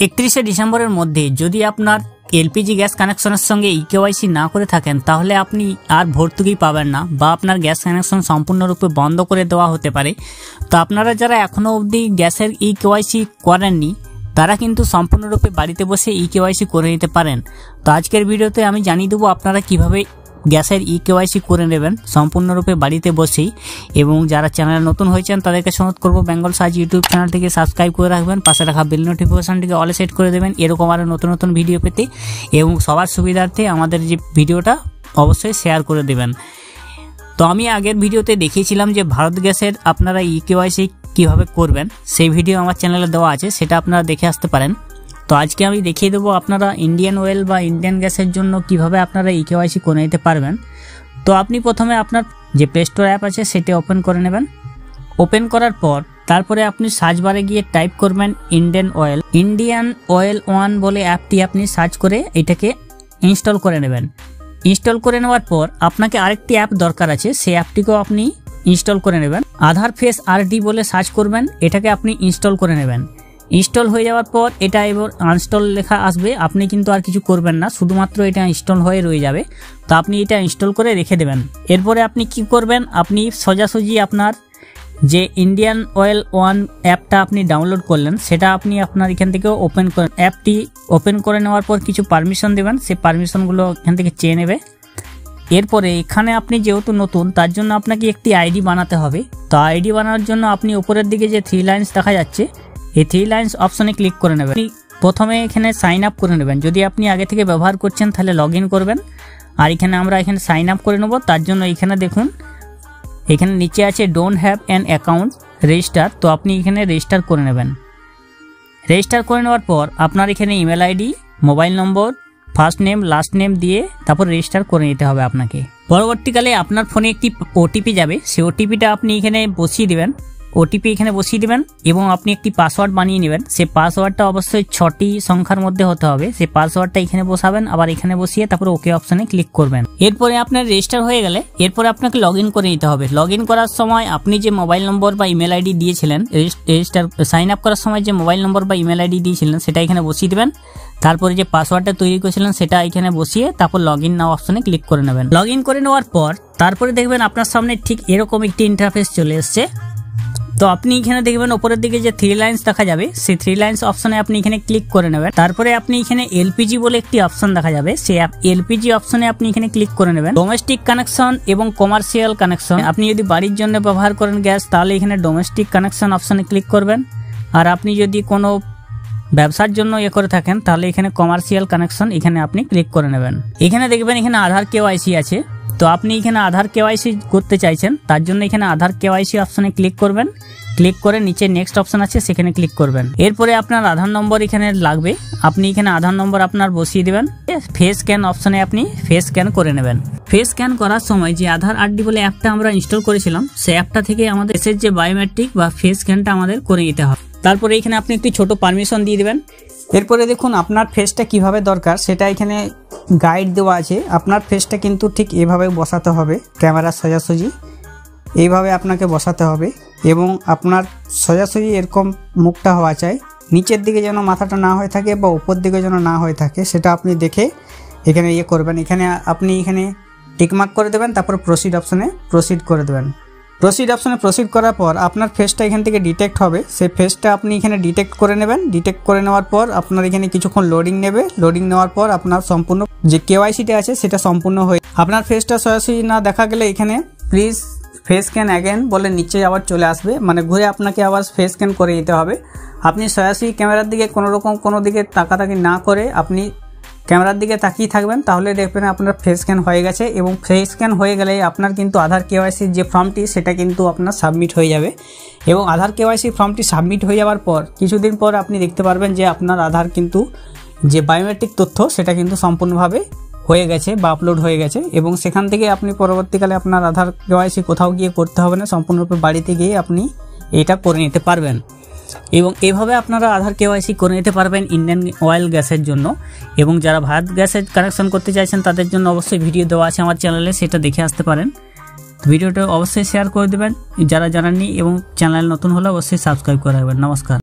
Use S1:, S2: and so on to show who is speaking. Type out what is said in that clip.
S1: 31 ডিসেম্বরের মধ্যে যদি আপনার এলপিজি গ্যাস কানেকশনের সঙ্গে ইকেওয়াইসি না করে থাকেন তাহলে আপনি আর ভর্তুকি পাবেন না বা আপনার গ্যাস কানেকশন সম্পূর্ণরূপে বন্ধ করে দেওয়া হতে পারে। তো আপনারা যারা এখনও অবধি গ্যাসের ইকেওয়াইসি করেননি তারা কিন্তু সম্পূর্ণরূপে বাড়িতে বসে ইকেওয়াইসি করে নিতে পারেন। তো আজকের ভিডিওতে আমি জানিয়ে দেবো আপনারা কিভাবে গ্যাসের ইকেওয়াইসি করে নেবেন সম্পূর্ণরূপে বাড়িতে বসেই। এবং যারা চ্যানেলে নতুন হয়েছেন তাদেরকে অনুরোধ করব বেঙ্গল সার্চ ইউটিউব চ্যানেলটিকে সাবস্ক্রাইব করে রাখবেন, পাশে রাখা বেল নোটিফিকেশনটিকে অলে সেট করে দেবেন এরকম আরও নতুন নতুন ভিডিও পেতে, এবং সবার সুবিধার্থে আমাদের যে ভিডিওটা অবশ্যই শেয়ার করে দেবেন। তো আমি আগের ভিডিওতে দেখিয়েছিলাম যে ভারত গ্যাসের আপনারা ইকেওয়াইসি কিভাবে করবেন, সেই ভিডিও আমার চ্যানেলে দেওয়া আছে, সেটা আপনারা দেখে আসতে পারেন। তো আজকে আমি দেখিয়ে দেবো আপনারা ইন্ডিয়ান অয়েল বা ইন্ডিয়ান গ্যাসের জন্য কিভাবে আপনারা ইকেওয়াইসি করে নিতে পারবেন। তো আপনি প্রথমে আপনার যে প্লে স্টোর অ্যাপ আছে সেটা ওপেন করে নেবেন। ওপেন করার পর তারপরে আপনি সার্চ বারে গিয়ে টাইপ করবেন ইন্ডিয়ান অয়েল 1 বলে অ্যাপটি আপনি সার্চ করে এটাকে ইনস্টল করে নেবেন। ইনস্টল করে নেওয়ার পর আপনাকে আরেকটি অ্যাপ দরকার আছে, সেই অ্যাপটিকেও আপনি ইনস্টল করে নেবেন। আধার ফেস আরডি বলে সার্চ করবেন, এটাকে আপনি ইনস্টল করে নেবেন। ইনস্টল হয়ে যাওয়ার পর এটা এবার আনস্টল লেখা আসবে, আপনি কিন্তু আর কিছু করবেন না, শুধুমাত্র এটা ইনস্টল হয়ে রয়ে যাবে। তো আপনি এটা ইনস্টল করে রেখে দেবেন। এরপরে আপনি কি করবেন, আপনি সোজাসুজি আপনার যে ইন্ডিয়ান অয়েল 1 অ্যাপটা আপনি ডাউনলোড করলেন সেটা আপনি আপনার এখান থেকে ওপেন করেন। অ্যাপটি ওপেন করে নেওয়ার পর কিছু পারমিশন দেবেন, সেই পারমিশনগুলো এখান থেকে চেয়ে নেবে। এরপরে এখানে আপনি যেহেতু নতুন তার জন্য আপনাকে একটি আইডি বানাতে হবে। তো আইডি বানানোর জন্য আপনি উপরের দিকে যে 3 লাইন্স দেখা যাচ্ছে এই 3 লাইন্স অপশনে ক্লিক করে নেবেন। প্রথমে এখানে সাইন আপ করে নেবেন, যদি আপনি আগে থেকে ব্যবহার করছেন তাহলে লগ ইন করবেন। আর এখানে আমরা এখানে সাইন আপ করে নেব, তার জন্য এখানে দেখুন এখানে নিচে আছে don't have an account register, তো আপনি এখানে রেজিস্টার করে নেবেন। রেজিস্টার করে নেওয়ার পর আপনার এখানে ইমেল আইডি, মোবাইল নম্বর, ফার্স্ট নেম লাস্ট নেম দিয়ে তারপর রেজিস্টার করে নিতে হবে আপনাকে। পরবর্তীকালে আপনার ফোনে একটি ওটিপি যাবে, সেই ওটিপিটা আপনি এখানে বসিয়ে দেবেন। ওটিপি এখানে বসিয়ে দেবেন এবং আপনি একটি পাসওয়ার্ড বানিয়ে নেবেন। সেই পাসওয়ার্ডটা অবশ্যই 6টি সংখ্যার মধ্যে হতে হবে। সেই পাসওয়ার্ডটা এখানে বসাবেন, আবার এখানে বসিয়ে তারপর ওকে অপশনে ক্লিক করবেন। এরপরে আপনার রেজিস্টার হয়ে গেলে এরপরে আপনাকে লগ ইন করে নিতে হবে। লগ ইন করার সময় আপনি যে মোবাইল নম্বর বা ইমেল আইডি দিয়েছিলেন, রেজিস্টার সাইন আপ করার সময় যে মোবাইল নম্বর বা ইমেল আইডি দিয়েছিলেন সেটা এখানে বসিয়ে দেবেন। তারপরে যে পাসওয়ার্ডটা তৈরি করেছিলেন সেটা এখানে বসিয়ে তারপর লগ ইন নাও অপশনে ক্লিক করে নেবেন। লগ ইন করে নেওয়ার পর তারপরে দেখবেন আপনার সামনে ঠিক এরকম একটি ইন্টারফেস চলে এসছে। তো আপনি এখানে দেখবেন উপরের দিকে যে 3 লাইন্স দেখা যাবে, সেই 3 লাইন্স অপশনে আপনি এখানে ক্লিক করে নেবেন। তারপরে আপনি এখানে এলপিজি বলে একটি অপশন দেখা যাবে, সেই এলপিজি অপশনে আপনি এখানে ক্লিক করে নেবেন। ডোমেস্টিক কানেকশন এবং কমার্শিয়াল কানেকশন, আপনি যদি বাড়ির জন্য ব্যবহার করেন গ্যাস তাহলে এখানে ডোমেস্টিক কানেকশন অপশনে ক্লিক করবেন। আর আপনি যদি কোনো ব্যবসার জন্য করে থাকেন তাহলে এখানে কমার্শিয়াল কানেকশন এখানে আপনি ক্লিক করে নেবেন। এখানে দেখবেন এখানে আধার কেওয়াইসি আছে, তো আপনি এখানে আধার কেওয়াইসি করতে চাইছেন তার জন্য এখানে আধার কেওয়াইসি অপশনে ক্লিক করবেন। ক্লিক করে নিচে নেক্সট অপশন আছে সেখানে ক্লিক করবেন। এরপরে আপনার আধার নম্বর এখানে লাগবে, আপনি এখানে আধার নম্বর আপনার বসিয়ে দেবেন। ফেস স্ক্যান অপশনে আপনি ফেস স্ক্যান করে নেবেন। ফেস স্ক্যান করার সময় যে আধার আরডি বলে অ্যাপটা আমরা ইনস্টল করেছিলাম সেই অ্যাপটা থেকে আমাদের এসের যে বায়োমেট্রিক বা ফেস স্ক্যানটা আমাদের করে নিতে হবে। তারপরে এখানে আপনি একটি ছোট পারমিশন দিয়ে দেবেন। এরপরে দেখুন আপনার ফেসটা কিভাবে দরকার সেটা এখানে গাইড দেওয়া আছে। আপনার ফেসটা কিন্তু ঠিক এভাবে বসাতে হবে, ক্যামেরার সোজাসুজি এইভাবে আপনাকে বসাতে হবে এবং আপনার সোজাসুজি এরকম মুখটা হওয়া চাই, নিচের দিকে যেন মাথাটা না হয়ে থাকে বা উপর দিকে যেন না হয়ে থাকে, সেটা আপনি দেখে এখানে করবেন। এখানে আপনি এখানে টিকমার্ক করে দেবেন, তারপর প্রসিড অপশনে প্রসিড করে দেবেন। প্রসিড অপশনে প্রসিড করার পর আপনার ফেসটা এখান থেকে ডিটেক্ট হবে, সেই ফেসটা আপনি এখানে ডিটেক্ট করে নেবেন। ডিটেক্ট করে নেওয়ার পর আপনার এখানে কিছুক্ষণ লোডিং নেবে। লোডিং নেওয়ার পর আপনার সম্পূর্ণ যে কেওয়াইসিটা আছে সেটা সম্পূর্ণ হয়ে আপনার ফেসটা সরাসরি না দেখা গেলে এখানে প্লিজ ফেস স্ক্যান অ্যাগেন বলে নিচে আবার চলে আসবে, মানে ঘুরে আপনাকে আবার ফেস স্ক্যান করে নিতে হবে। আপনি সরাসরি ক্যামেরার দিকে কোনো দিকে তাকাতাকি না করে আপনি ক্যামেরার দিকে তাকিয়ে থাকবেন, তাহলে দেখবেন আপনার ফেস স্ক্যান হয়ে গেছে। এবং ফেস স্ক্যান হয়ে গেলে আপনার কিন্তু আধার কেওয়াইসির যে ফর্মটি সেটা কিন্তু আপনার সাবমিট হয়ে যাবে। এবং আধার কেওয়াইসি ফর্মটি সাবমিট হয়ে যাওয়ার পর কিছুদিন পর আপনি দেখতে পারবেন যে আপনার আধার কিন্তু যে বায়োমেট্রিক তথ্য সেটা কিন্তু সম্পূর্ণভাবে হয়ে গেছে বা আপলোড হয়ে গেছে। এবং সেখান থেকে আপনি পরবর্তীকালে আপনার আধার কেওয়াইসি কোথাও গিয়ে করতে হবে না, সম্পূর্ণরূপে বাড়িতে গিয়ে আপনি এটা করে নিতে পারবেন। এবং এভাবে আপনারা আধার কেওয়াইসি করে নিতে পারবেন ইন্ডিয়ান অয়েল গ্যাসের জন্য। এবং যারা ভারত গ্যাসের কানেকশন করতে চাইছেন তাদের জন্য অবশ্যই ভিডিও দেওয়া আছে আমার চ্যানেলে, সেটা দেখে আসতে পারেন। ভিডিওটা অবশ্যই শেয়ার করে দেবেন যারা জানেননি, এবং চ্যানেল নতুন হলে অবশ্যই সাবস্ক্রাইব করে রাখবেন। নমস্কার।